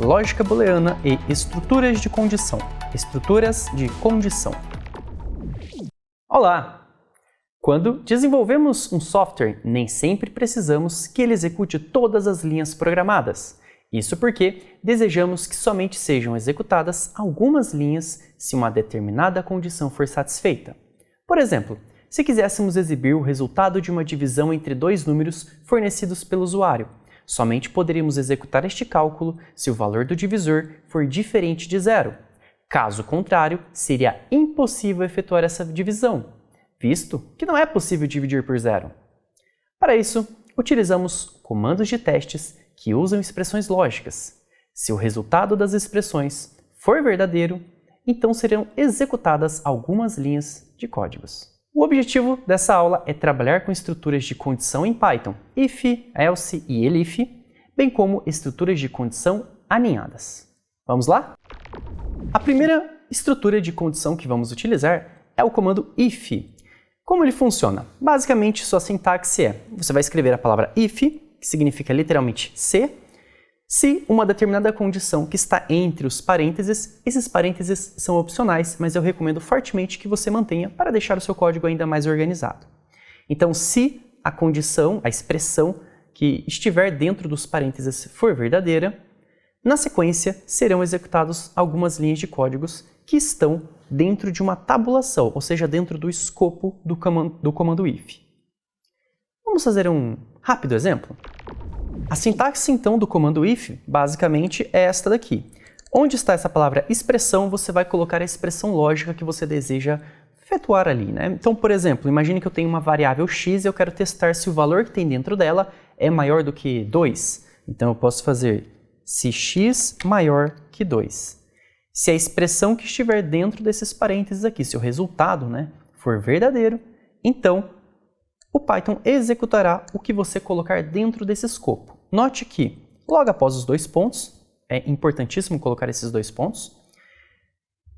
lógica booleana e estruturas de condição. Estruturas de condição. Olá! Quando desenvolvemos um software, nem sempre precisamos que ele execute todas as linhas programadas. Isso porque desejamos que somente sejam executadas algumas linhas se uma determinada condição for satisfeita. Por exemplo, se quiséssemos exibir o resultado de uma divisão entre dois números fornecidos pelo usuário, somente poderíamos executar este cálculo se o valor do divisor for diferente de zero. Caso contrário, seria impossível efetuar essa divisão, visto que não é possível dividir por zero. Para isso, utilizamos comandos de testes que usam expressões lógicas. Se o resultado das expressões for verdadeiro, então serão executadas algumas linhas de códigos. O objetivo dessa aula é trabalhar com estruturas de condição em Python, if, else e elif, bem como estruturas de condição aninhadas. Vamos lá? A primeira estrutura de condição que vamos utilizar é o comando if. Como ele funciona? Basicamente, sua sintaxe é: você vai escrever a palavra if, que significa literalmente se uma determinada condição que está entre os parênteses, esses parênteses são opcionais, mas eu recomendo fortemente que você mantenha para deixar o seu código ainda mais organizado. Então, se a condição, a expressão que estiver dentro dos parênteses for verdadeira, na sequência serão executadas algumas linhas de códigos que estão dentro de uma tabulação, ou seja, dentro do escopo do comando if. Vamos fazer um rápido exemplo? A sintaxe, então, do comando if, basicamente, é esta daqui. Onde está essa palavra expressão, você vai colocar a expressão lógica que você deseja efetuar ali, né? Então, por exemplo, imagine que eu tenho uma variável x e eu quero testar se o valor que tem dentro dela é maior do que 2. Então, eu posso fazer se x maior que 2. Se a expressão que estiver dentro desses parênteses aqui, se o resultado, né, for verdadeiro, então o Python executará o que você colocar dentro desse escopo. Note que, logo após os dois pontos, é importantíssimo colocar esses dois pontos,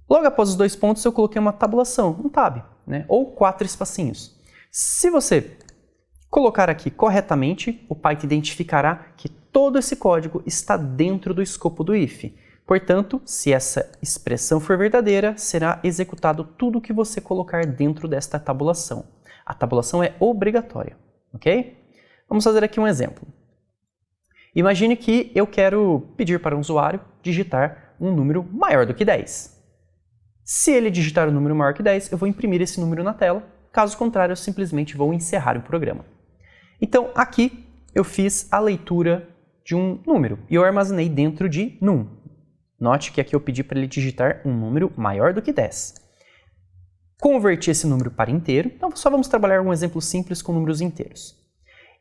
logo após os dois pontos eu coloquei uma tabulação, um tab, né, ou 4 espacinhos. Se você colocar aqui corretamente, o Python identificará que todo esse código está dentro do escopo do if. Portanto, se essa expressão for verdadeira, será executado tudo o que você colocar dentro desta tabulação. A tabulação é obrigatória, ok? Vamos fazer aqui um exemplo. Imagine que eu quero pedir para um usuário digitar um número maior do que 10. Se ele digitar um número maior que 10, eu vou imprimir esse número na tela. Caso contrário, eu simplesmente vou encerrar o programa. Então, aqui eu fiz a leitura de um número e eu armazenei dentro de num. Note que aqui eu pedi para ele digitar um número maior do que 10. Converti esse número para inteiro, então só vamos trabalhar um exemplo simples com números inteiros.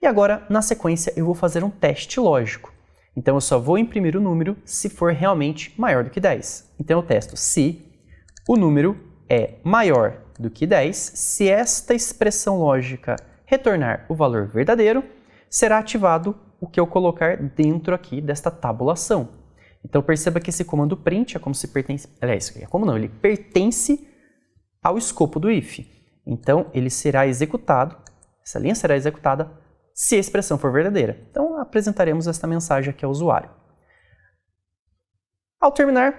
E agora, na sequência, eu vou fazer um teste lógico. Então eu só vou imprimir o número se for realmente maior do que 10. Então eu testo se o número é maior do que 10, se esta expressão lógica retornar o valor verdadeiro, será ativado o que eu colocar dentro aqui desta tabulação. Então perceba que esse comando print é como se pertence... Aliás, como não? Ele pertence ao escopo do if. Então ele será executado, essa linha será executada se a expressão for verdadeira. Então apresentaremos esta mensagem aqui ao usuário. Ao terminar,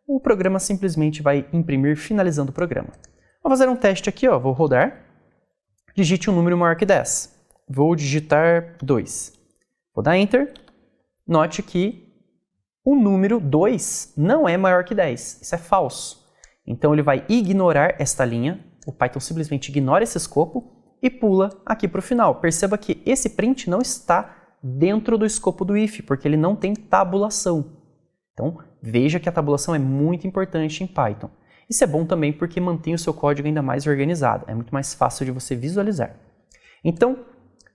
o programa simplesmente vai imprimir finalizando o programa. Vou fazer um teste aqui, ó. Vou rodar. Digite um número maior que 10. Vou digitar 2. Vou dar Enter. Note que o número 2 não é maior que 10. Isso é falso. Então ele vai ignorar esta linha. O Python simplesmente ignora esse escopo e pula aqui para o final. Perceba que esse print não está dentro do escopo do if, porque ele não tem tabulação. Então, veja que a tabulação é muito importante em Python. Isso é bom também porque mantém o seu código ainda mais organizado. É muito mais fácil de você visualizar. Então,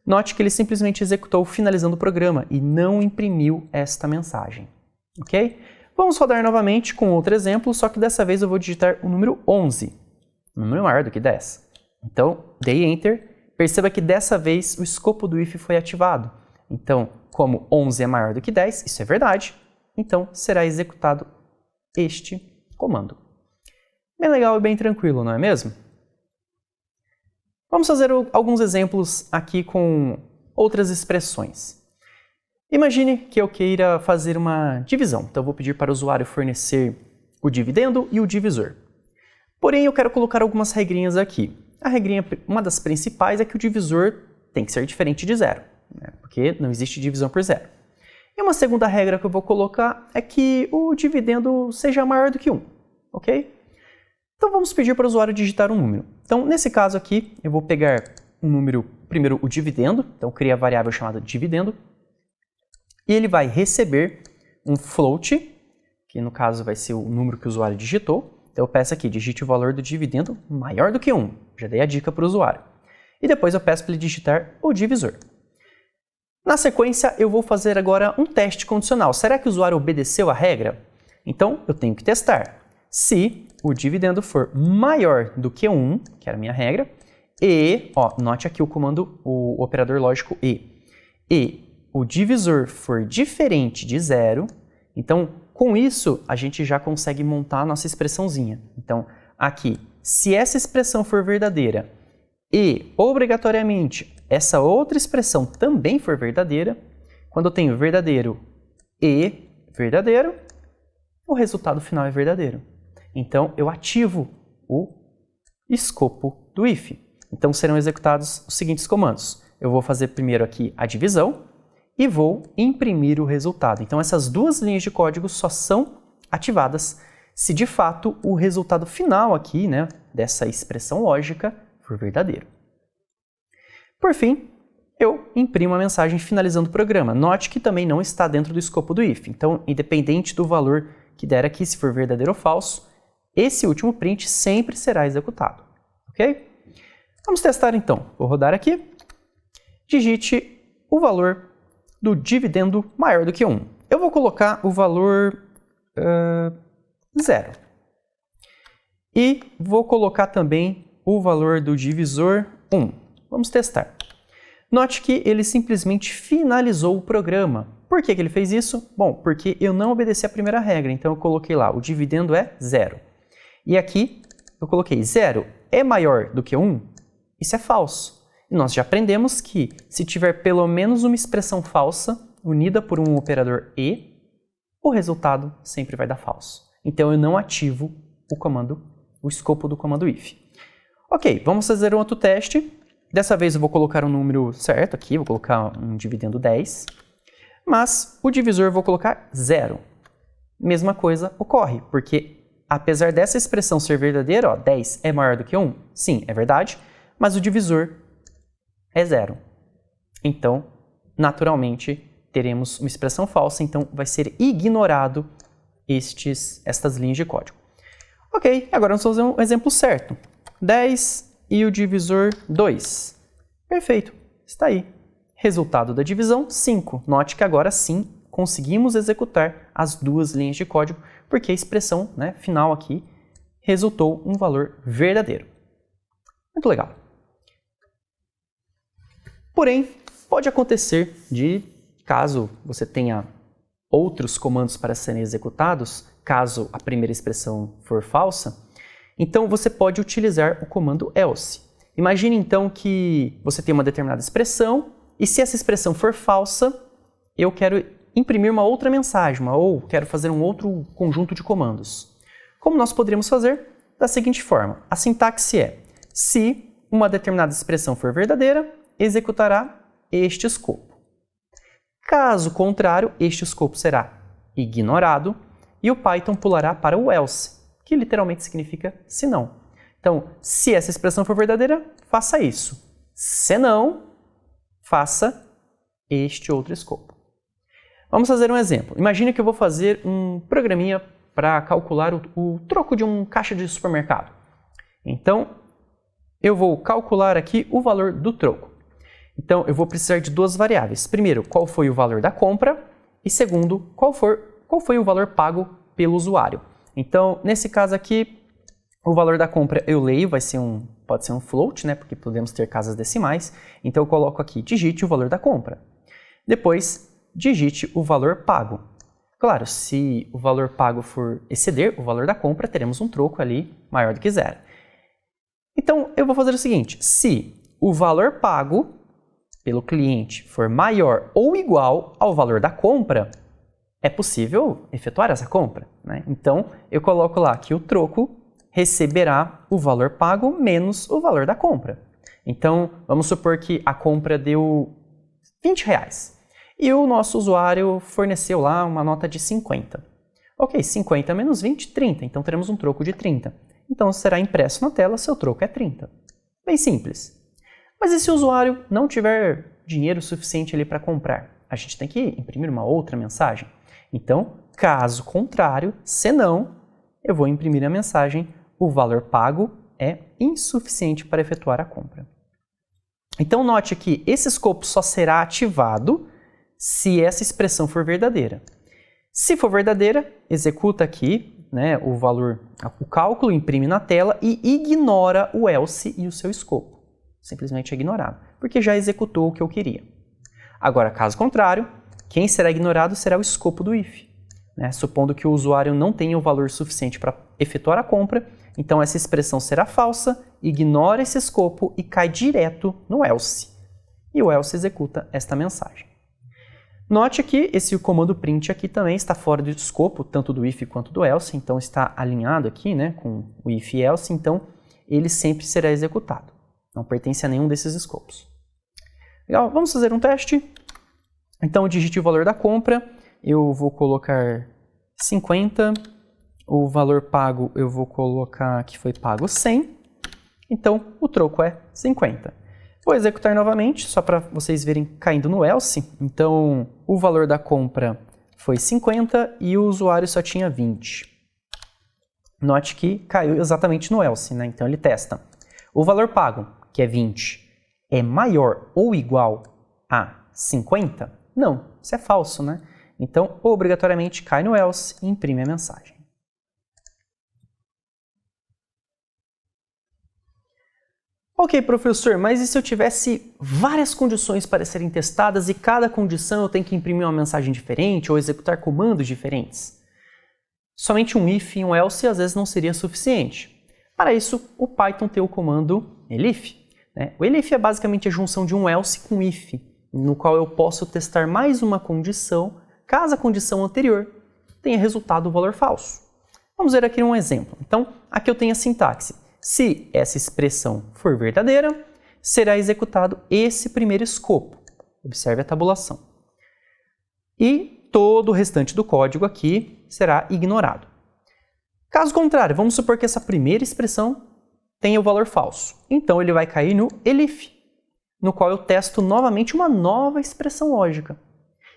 note que ele simplesmente executou finalizando o programa e não imprimiu esta mensagem. Ok? Vamos rodar novamente com outro exemplo, só que dessa vez eu vou digitar o número 11. Um número maior do que 10. Então, dei Enter. Perceba que dessa vez o escopo do if foi ativado. Então, como 11 é maior do que 10, isso é verdade. Então, será executado este comando. Bem legal e bem tranquilo, não é mesmo? Vamos fazer alguns exemplos aqui com outras expressões. Imagine que eu queira fazer uma divisão, então eu vou pedir para o usuário fornecer o dividendo e o divisor. Porém, eu quero colocar algumas regrinhas aqui. A regrinha, uma das principais, é que o divisor tem que ser diferente de zero, né? Porque não existe divisão por zero. E uma segunda regra que eu vou colocar é que o dividendo seja maior do que 1, ok? Então vamos pedir para o usuário digitar um número. Então, nesse caso aqui, eu vou pegar um número, primeiro o dividendo, então cria a variável chamada dividendo, e ele vai receber um float, que no caso vai ser o número que o usuário digitou. Então eu peço aqui, digite o valor do dividendo maior do que 1. Já dei a dica para o usuário. E depois eu peço para ele digitar o divisor. Na sequência, eu vou fazer agora um teste condicional. Será que o usuário obedeceu a regra? Então, eu tenho que testar. Se o dividendo for maior do que 1, que era a minha regra, e, note aqui o comando, o operador lógico e o divisor for diferente de 0, então, com isso, a gente já consegue montar a nossa expressãozinha. Então, aqui, se essa expressão for verdadeira e, obrigatoriamente, essa outra expressão também for verdadeira, quando eu tenho verdadeiro e verdadeiro, o resultado final é verdadeiro. Então, eu ativo o escopo do if. Então, serão executados os seguintes comandos. Eu vou fazer primeiro aqui a divisão e vou imprimir o resultado. Então, essas duas linhas de código só são ativadas se, de fato, o resultado final aqui, né, dessa expressão lógica for verdadeiro. Por fim, eu imprimo a mensagem finalizando o programa. Note que também não está dentro do escopo do if. Então, independente do valor que der aqui, se for verdadeiro ou falso, esse último print sempre será executado. Ok? Vamos testar então. Vou rodar aqui. Digite o valor do dividendo maior do que 1. Eu vou colocar o valor 0. E vou colocar também o valor do divisor 1. Vamos testar. Note que ele simplesmente finalizou o programa. Por que ele fez isso? Bom, porque eu não obedeci a primeira regra, então eu coloquei lá, o dividendo é 0. E aqui eu coloquei 0 é maior do que 1? Isso é falso. E nós já aprendemos que se tiver pelo menos uma expressão falsa unida por um operador e, o resultado sempre vai dar falso. Então eu não ativo o escopo do comando if. Ok, vamos fazer um outro teste. Dessa vez eu vou colocar um número certo aqui, vou colocar um dividendo 10, mas o divisor eu vou colocar 0. Mesma coisa ocorre, porque apesar dessa expressão ser verdadeira, 10 é maior do que 1, sim, é verdade, mas o divisor é 0. Então, naturalmente, teremos uma expressão falsa, então vai ser ignorado estas linhas de código. Ok, agora vamos fazer um exemplo certo. 10 e o divisor 2. Perfeito, está aí. Resultado da divisão, 5. Note que agora sim conseguimos executar as duas linhas de código, porque a expressão, né, final aqui resultou um valor verdadeiro. Muito legal. Porém, pode acontecer de, caso você tenha outros comandos para serem executados, caso a primeira expressão for falsa, então você pode utilizar o comando else. Imagine então que você tem uma determinada expressão e se essa expressão for falsa, eu quero imprimir uma outra mensagem, ou quero fazer um outro conjunto de comandos. Como nós poderíamos fazer? Da seguinte forma, a sintaxe é: se uma determinada expressão for verdadeira, executará este escopo. Caso contrário, este escopo será ignorado e o Python pulará para o else, que literalmente significa se não. Então, se essa expressão for verdadeira, faça isso. Se não, faça este outro escopo. Vamos fazer um exemplo. Imagine que eu vou fazer um programinha para calcular o troco de um caixa de supermercado. Então, eu vou calcular aqui o valor do troco. Então, eu vou precisar de duas variáveis. Primeiro, qual foi o valor da compra e segundo, qual foi o valor pago pelo usuário. Então, nesse caso aqui, o valor da compra eu leio, pode ser um float, né, porque podemos ter casas decimais. Então, eu coloco aqui, digite o valor da compra. Depois, digite o valor pago. Claro, se o valor pago for exceder o valor da compra, teremos um troco ali maior do que 0. Então, eu vou fazer o seguinte, se o valor pago pelo cliente for maior ou igual ao valor da compra, é possível efetuar essa compra, né? Então, eu coloco lá que o troco receberá o valor pago menos o valor da compra. Então, vamos supor que a compra deu R$20 e o nosso usuário forneceu lá uma nota de 50. Ok, 50 menos 20, 30. Então, teremos um troco de 30. Então, será impresso na tela, seu troco é 30. Bem simples. Mas e se o usuário não tiver dinheiro suficiente ali para comprar? A gente tem que imprimir uma outra mensagem. Então, caso contrário, senão, eu vou imprimir a mensagem: o valor pago é insuficiente para efetuar a compra. Então, note que esse escopo só será ativado se essa expressão for verdadeira. Se for verdadeira, executa aqui, né, o cálculo, imprime na tela e ignora o else e o seu escopo. Simplesmente ignorado, porque já executou o que eu queria. Agora, caso contrário, quem será ignorado será o escopo do if, né? Supondo que o usuário não tenha o valor suficiente para efetuar a compra, então essa expressão será falsa, ignora esse escopo e cai direto no else. E o else executa esta mensagem. Note que esse comando print aqui também está fora do escopo, tanto do if quanto do else, então está alinhado aqui, né, com o if e else, então ele sempre será executado. Não pertence a nenhum desses escopos. Legal, vamos fazer um teste. Então, digite o valor da compra, eu vou colocar 50, o valor pago eu vou colocar que foi pago 100, então o troco é 50. Vou executar novamente, só para vocês verem caindo no else. Então, o valor da compra foi 50 e o usuário só tinha 20. Note que caiu exatamente no else, né? Então ele testa. O valor pago, que é 20, é maior ou igual a 50? Não, isso é falso, né? Então, obrigatoriamente cai no else e imprime a mensagem. Ok, professor, mas e se eu tivesse várias condições para serem testadas e cada condição eu tenho que imprimir uma mensagem diferente ou executar comandos diferentes? Somente um if e um else às vezes não seria suficiente. Para isso, o Python tem o comando elif, né? O elif é basicamente a junção de um else com if, no qual eu posso testar mais uma condição, caso a condição anterior tenha resultado o valor falso. Vamos ver aqui um exemplo. Então, aqui eu tenho a sintaxe. Se essa expressão for verdadeira, será executado esse primeiro escopo. Observe a tabulação. E todo o restante do código aqui será ignorado. Caso contrário, vamos supor que essa primeira expressão tenha o valor falso. Então, ele vai cair no elif, no qual eu testo novamente uma nova expressão lógica.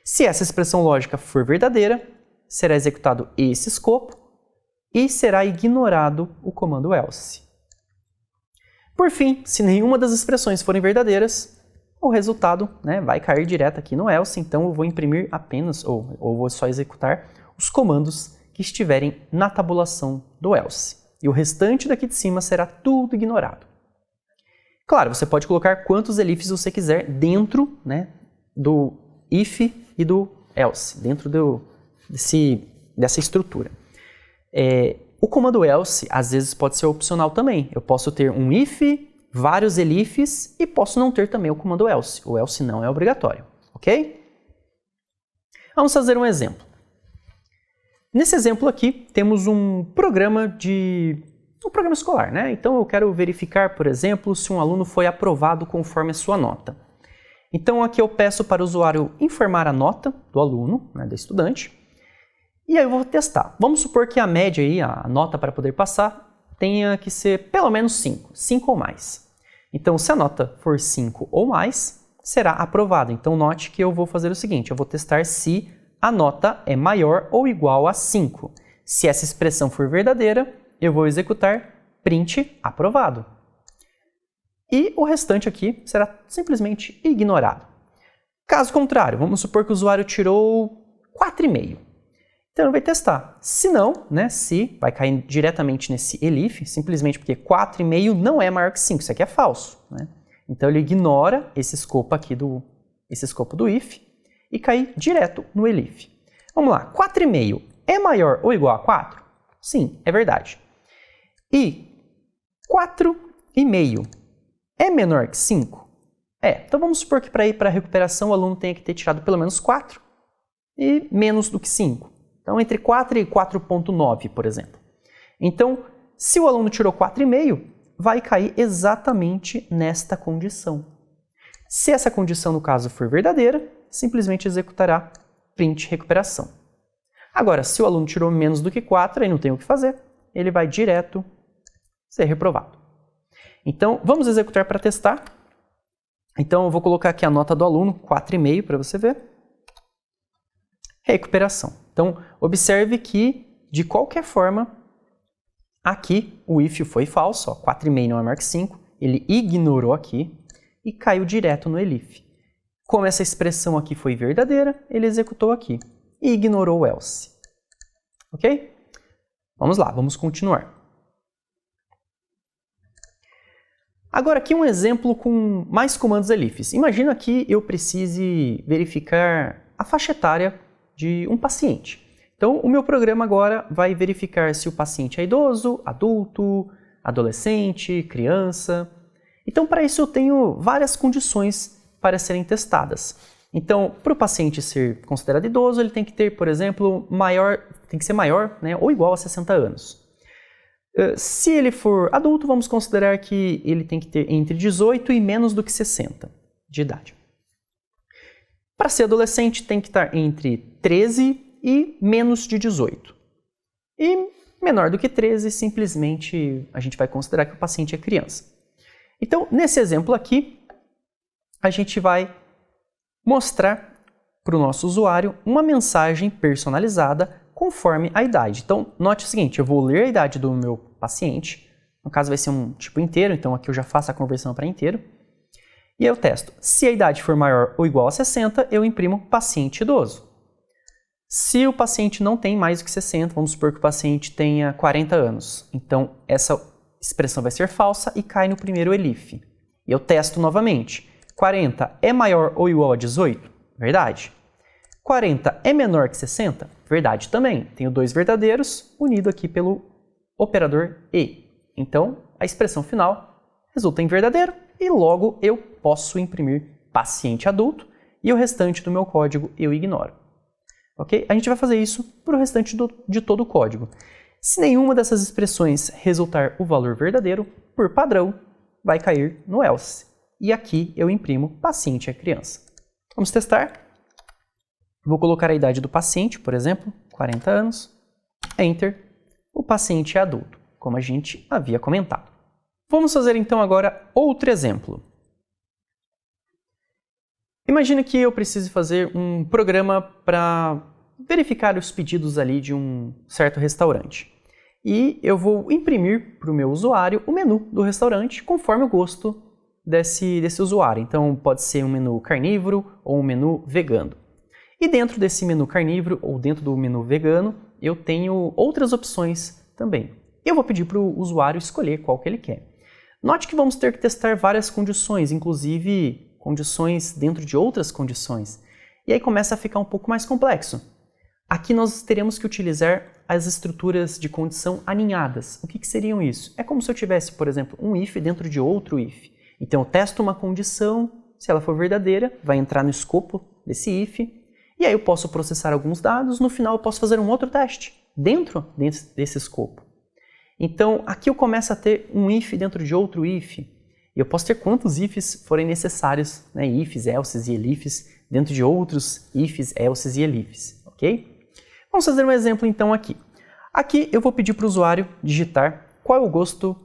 Se essa expressão lógica for verdadeira, será executado esse escopo e será ignorado o comando else. Por fim, se nenhuma das expressões forem verdadeiras, o resultado, né, vai cair direto aqui no else, então eu vou imprimir apenas, ou vou só executar os comandos que estiverem na tabulação do else. E o restante daqui de cima será tudo ignorado. Claro, você pode colocar quantos elifs você quiser dentro, né, do if e do else, dentro dessa estrutura. O comando else, às vezes, pode ser opcional também. Eu posso ter um if, vários elifs e posso não ter também o comando else. O else não é obrigatório, ok? Vamos fazer um exemplo. Nesse exemplo aqui, temos um programa escolar, né? Então, eu quero verificar, por exemplo, se um aluno foi aprovado conforme a sua nota. Então, aqui eu peço para o usuário informar a nota do aluno, né, do estudante, e aí eu vou testar. Vamos supor que a média, aí, a nota para poder passar, tenha que ser pelo menos 5 ou mais. Então, se a nota for 5 ou mais, será aprovado. Então, note que eu vou fazer o seguinte, eu vou testar se a nota é maior ou igual a 5. Se essa expressão for verdadeira, eu vou executar print aprovado. E o restante aqui será simplesmente ignorado. Caso contrário, vamos supor que o usuário tirou 4,5. Então ele vai testar. Se não, né, se vai cair diretamente nesse elif, simplesmente porque 4,5 não é maior que 5. Isso aqui é falso, né? Então ele ignora esse escopo aqui esse escopo do if e cai direto no elif. Vamos lá, 4,5 é maior ou igual a 4? Sim, é verdade. E 4,5 é menor que 5? Então vamos supor que para ir para a recuperação o aluno tenha que ter tirado pelo menos 4 e menos do que 5. Então entre 4 e 4,9, por exemplo. Então, se o aluno tirou 4,5, vai cair exatamente nesta condição. Se essa condição, no caso, for verdadeira, simplesmente executará print recuperação. Agora, se o aluno tirou menos do que 4, aí não tem o que fazer, ele vai direto ser reprovado. Então, vamos executar para testar. Então, eu vou colocar aqui a nota do aluno, 4,5, para você ver. Recuperação. Então, observe que, de qualquer forma, aqui o if foi falso, 4,5 não é maior que 5, ele ignorou aqui e caiu direto no elif. Como essa expressão aqui foi verdadeira, ele executou aqui e ignorou o else. Ok? Vamos lá, vamos continuar. Agora aqui um exemplo com mais comandos elifs. Imagina que eu precise verificar a faixa etária de um paciente. Então o meu programa agora vai verificar se o paciente é idoso, adulto, adolescente, criança. Então para isso eu tenho várias condições para serem testadas. Então para o paciente ser considerado idoso, ele tem que ter, por exemplo, tem que ser maior, né, ou igual a 60 anos. Se ele for adulto, vamos considerar que ele tem que ter entre 18 e menos do que 60 de idade. Para ser adolescente, tem que estar entre 13 e menos de 18. E menor do que 13, simplesmente a gente vai considerar que o paciente é criança. Então, nesse exemplo aqui, a gente vai mostrar para o nosso usuário uma mensagem personalizada conforme a idade. Então, note o seguinte, eu vou ler a idade do meu paciente, no caso vai ser um tipo inteiro, então aqui eu já faço a conversão para inteiro, e eu testo. Se a idade for maior ou igual a 60, eu imprimo paciente idoso. Se o paciente não tem mais do que 60, vamos supor que o paciente tenha 40 anos, então essa expressão vai ser falsa e cai no primeiro elif. E eu testo novamente. 40 é maior ou igual a 18? Verdade. 40 é menor que 60? Verdade também. Tenho dois verdadeiros unidos aqui pelo operador e. Então, a expressão final resulta em verdadeiro e logo eu posso imprimir paciente adulto e o restante do meu código eu ignoro. Ok? A gente vai fazer isso para o restante de todo o código. Se nenhuma dessas expressões resultar o valor verdadeiro, por padrão, vai cair no else. E aqui eu imprimo paciente é criança. Vamos testar. Vou colocar a idade do paciente, por exemplo, 40 anos. Enter. O paciente é adulto, como a gente havia comentado. Vamos fazer então agora outro exemplo. Imagine que eu precise fazer um programa para verificar os pedidos ali de um certo restaurante. E eu vou imprimir para o meu usuário o menu do restaurante conforme o gosto desse usuário. Então pode ser um menu carnívoro ou um menu vegano. E dentro desse menu carnívoro ou dentro do menu vegano, eu tenho outras opções também. Eu vou pedir para o usuário escolher qual que ele quer. Note que vamos ter que testar várias condições, inclusive condições dentro de outras condições. E aí começa a ficar um pouco mais complexo. Aqui nós teremos que utilizar as estruturas de condição aninhadas. O que seriam isso? É como se eu tivesse, por exemplo, um if dentro de outro if. Então eu testo uma condição, se ela for verdadeira, vai entrar no escopo desse if, e aí eu posso processar alguns dados, no final eu posso fazer um outro teste dentro desse escopo. Então aqui eu começo a ter um if dentro de outro if, e eu posso ter quantos ifs forem necessários, né? Ifs, elses e elifs, dentro de outros ifs, elses e elifs, ok? Vamos fazer um exemplo então aqui. Aqui eu vou pedir para o usuário digitar qual é o gosto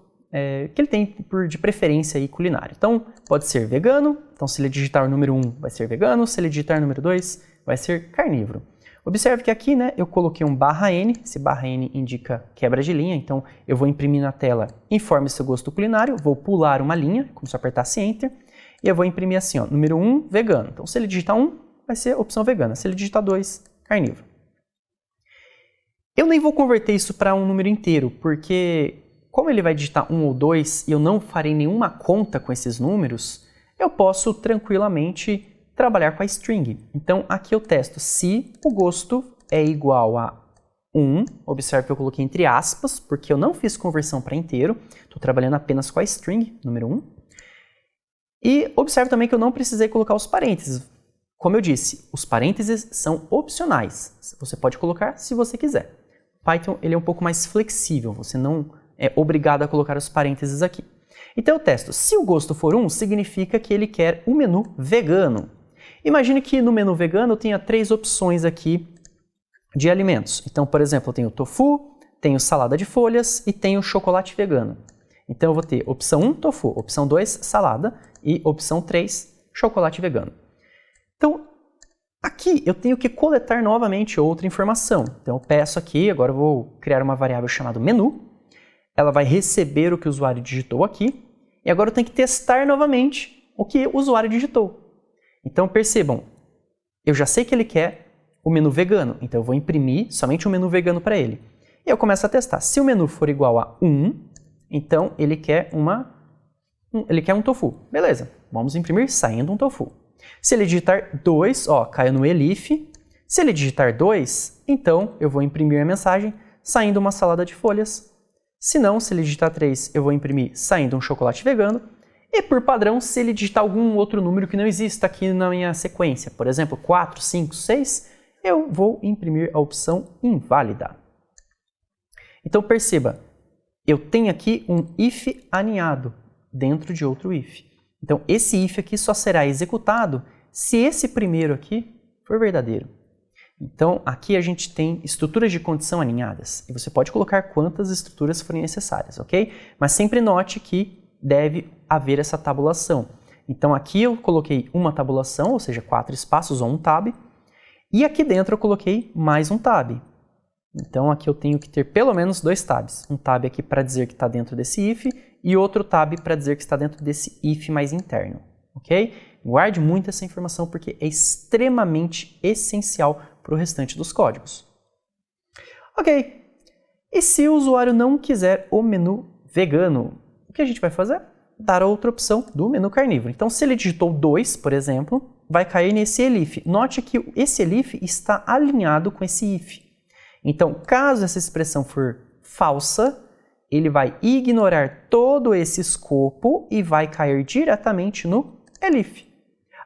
que ele tem de preferência aí culinária. Então pode ser vegano, então se ele digitar o número 1 vai ser vegano, se ele digitar o número 2 vai ser carnívoro. Observe que aqui, né, eu coloquei um /n, esse /n indica quebra de linha, então eu vou imprimir na tela informe seu gosto culinário, vou pular uma linha, como se eu apertasse Enter, e eu vou imprimir assim, ó, número 1, vegano. Então se ele digitar 1, vai ser opção vegana, se ele digitar 2, carnívoro. Eu nem vou converter isso para um número inteiro, porque como ele vai digitar 1 ou 2 e eu não farei nenhuma conta com esses números, eu posso tranquilamente trabalhar com a string. Então aqui eu testo se o gosto é igual a 1, observe que eu coloquei entre aspas, porque eu não fiz conversão para inteiro, estou trabalhando apenas com a string, número 1. E observe também que eu não precisei colocar os parênteses. Como eu disse, os parênteses são opcionais. Você pode colocar se você quiser. Python ele é um pouco mais flexível, você não é obrigado a colocar os parênteses aqui. Então eu testo, se o gosto for 1, significa que ele quer o menu vegano. Imagine que no menu vegano eu tenha 3 opções aqui de alimentos. Então, por exemplo, eu tenho tofu, tenho salada de folhas e tenho chocolate vegano. Então eu vou ter opção 1, tofu, opção 2, salada e opção 3, chocolate vegano. Então, aqui eu tenho que coletar novamente outra informação. Então eu peço aqui, agora eu vou criar uma variável chamada menu. Ela vai receber o que o usuário digitou aqui. E agora eu tenho que testar novamente o que o usuário digitou. Então percebam, eu já sei que ele quer o menu vegano. Então eu vou imprimir somente o menu vegano para ele. E eu começo a testar. Se o menu for igual a 1, então ele quer um tofu. Beleza, vamos imprimir saindo um tofu. Se ele digitar 2, caiu no elif. Se ele digitar 2, então eu vou imprimir a mensagem saindo uma salada de folhas. Se não, se ele digitar 3, eu vou imprimir saindo um chocolate vegano. E por padrão, se ele digitar algum outro número que não exista aqui na minha sequência, por exemplo, 4, 5, 6, eu vou imprimir a opção inválida. Então perceba, eu tenho aqui um if aninhado dentro de outro if. Então esse if aqui só será executado se esse primeiro aqui for verdadeiro. Então aqui a gente tem estruturas de condição aninhadas e você pode colocar quantas estruturas forem necessárias, ok? Mas sempre note que deve haver essa tabulação. Então aqui eu coloquei uma tabulação, ou seja, 4 espaços ou um tab, e aqui dentro eu coloquei mais um tab. Então aqui eu tenho que ter pelo menos 2 tabs. Um tab aqui para dizer que está dentro desse if e outro tab para dizer que está dentro desse if mais interno, ok? Guarde muito essa informação porque é extremamente essencial para o restante dos códigos. Ok, e se o usuário não quiser o menu vegano, o que a gente vai fazer? Dar outra opção do menu carnívoro. Então se ele digitou 2, por exemplo, vai cair nesse elif. Note que esse elif está alinhado com esse if. Então, caso essa expressão for falsa, ele vai ignorar todo esse escopo e vai cair diretamente no elif.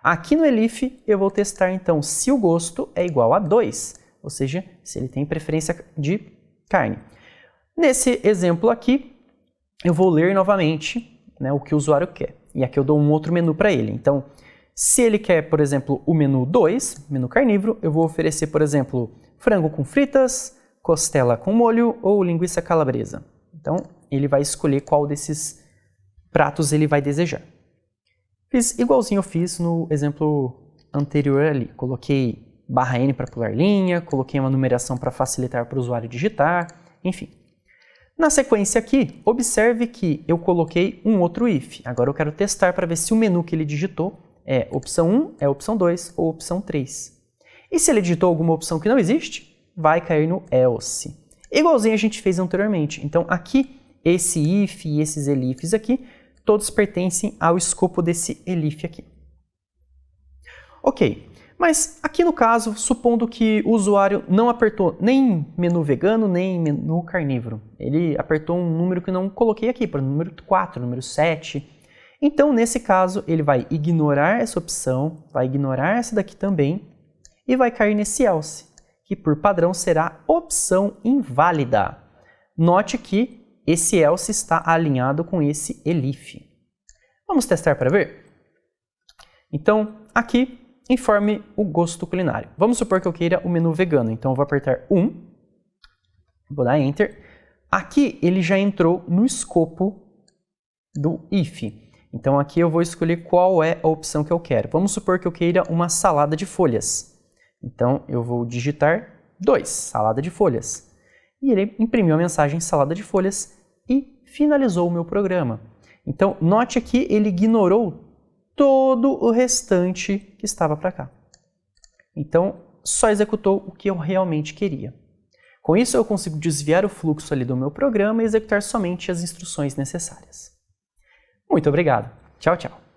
Aqui no elif, eu vou testar então se o gosto é igual a 2, ou seja, se ele tem preferência de carne. Nesse exemplo aqui, eu vou ler novamente o que o usuário quer. E aqui eu dou um outro menu para ele. Então, se ele quer, por exemplo, o menu 2, menu carnívoro, eu vou oferecer, por exemplo, frango com fritas, costela com molho ou linguiça calabresa. Então, ele vai escolher qual desses pratos ele vai desejar. Fiz igualzinho eu fiz no exemplo anterior ali. Coloquei /n para pular linha, coloquei uma numeração para facilitar para o usuário digitar, enfim. Na sequência aqui, observe que eu coloquei um outro if. Agora eu quero testar para ver se o menu que ele digitou é opção 1, é opção 2 ou opção 3. E se ele digitou alguma opção que não existe, vai cair no else. Igualzinho a gente fez anteriormente. Então aqui, esse if e esses elifs aqui, todos pertencem ao escopo desse elif aqui. Ok, mas aqui no caso, supondo que o usuário não apertou nem menu vegano, nem menu carnívoro. Ele apertou um número que eu não coloquei aqui, por exemplo, número 4, número 7. Então, nesse caso, ele vai ignorar essa opção, vai ignorar essa daqui também, e vai cair nesse else, que por padrão será opção inválida. Note que esse else está alinhado com esse elif. Vamos testar para ver? Então, aqui, informe o gosto culinário. Vamos supor que eu queira o menu vegano, então eu vou apertar 1, vou dar Enter. Aqui ele já entrou no escopo do if. Então aqui eu vou escolher qual é a opção que eu quero. Vamos supor que eu queira uma salada de folhas. Então eu vou digitar 2, salada de folhas. E ele imprimiu a mensagem salada de folhas e finalizou o meu programa. Então note aqui, ele ignorou todo o restante que estava para cá. Então só executou o que eu realmente queria. Com isso eu consigo desviar o fluxo ali do meu programa e executar somente as instruções necessárias. Muito obrigado. Tchau, tchau.